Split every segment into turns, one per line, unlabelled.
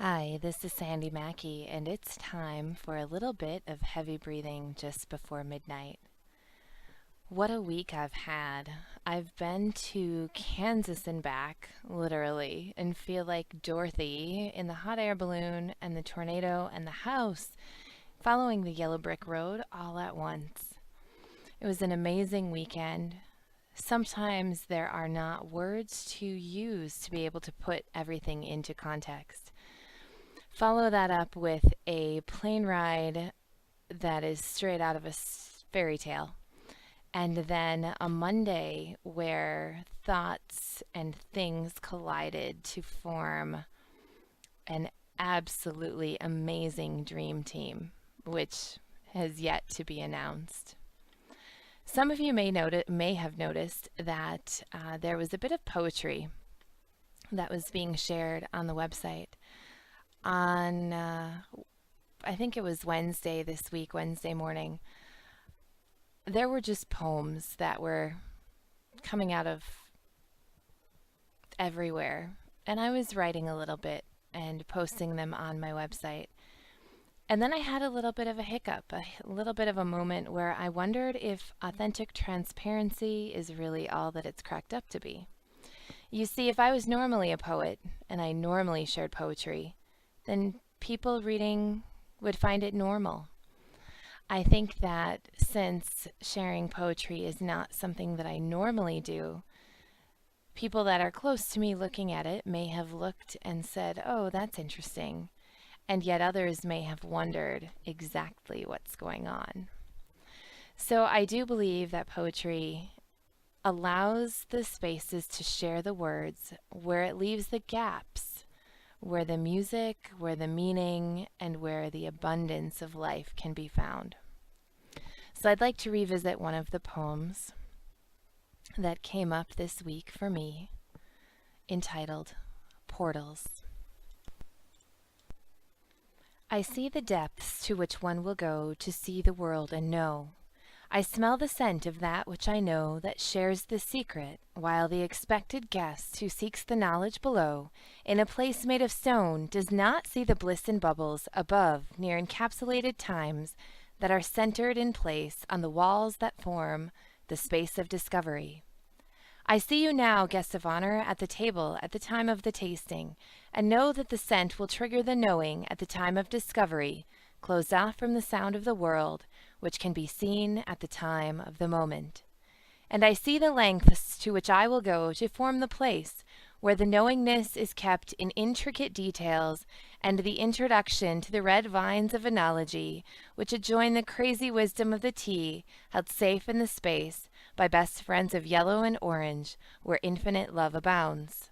Hi, this is Sandi Maki, and it's time for a little bit of heavy breathing just before midnight. What a week I've had. I've been to Kansas and back, literally, and feel like Dorothy in the hot air balloon and the tornado and the house following the yellow brick road all at once. It was an amazing weekend. Sometimes there are not words to use to be able to put everything into context. Follow that up with a plane ride that is straight out of a fairy tale. And then a Monday where thoughts and things collided to form an absolutely amazing dream team, which has yet to be announced. Some of you may have noticed that there was a bit of poetry that was being shared on the website on I think it was Wednesday this week, Wednesday morning. There were just poems that were coming out of everywhere, and I was writing a little bit and posting them on my website. And then I had a little bit of a hiccup, a little bit of a moment where I wondered if authentic transparency is really all that it's cracked up to be. You see, if I was normally a poet and I normally shared poetry, then people reading would find it normal. I think that since sharing poetry is not something that I normally do, people that are close to me looking at it may have looked and said, "Oh, that's interesting." And yet others may have wondered exactly what's going on. So I do believe that poetry allows the spaces to share the words where it leaves the gaps, where the music, where the meaning, and where the abundance of life can be found. So I'd like to revisit one of the poems that came up this week for me, entitled Portals. I see the depths to which one will go to see the world and know. I smell the scent of that which I know that shares the secret, while the expected guest who seeks the knowledge below, in a place made of stone, does not see the bliss in bubbles above near encapsulated times that are centered in place on the walls that form the space of discovery. I see you now, guest of honor, at the table at the time of the tasting, and know that the scent will trigger the knowing at the time of discovery, closed off from the sound of the world, which can be seen at the time of the moment. And I see the lengths to which I will go to form the place where the knowingness is kept in intricate details, and the introduction to the red vines of analogy, which adjoin the crazy wisdom of the tea, held safe in the space by best friends of yellow and orange, where infinite love abounds.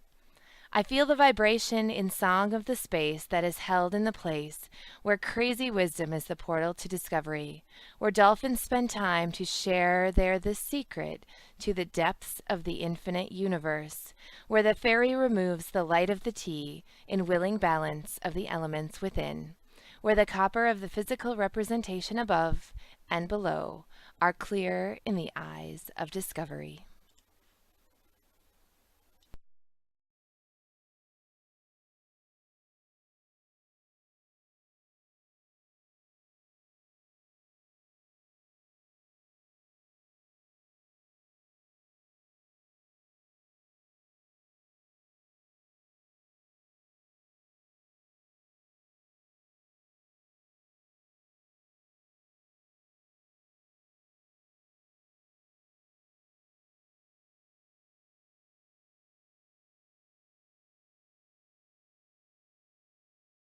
I feel the vibration in song of the space that is held in the place where crazy wisdom is the portal to discovery, where dolphins spend time to share there the secret to the depths of the infinite universe, where the fairy removes the light of the tea in willing balance of the elements within, where the copper of the physical representation above and below are clear in the eyes of discovery.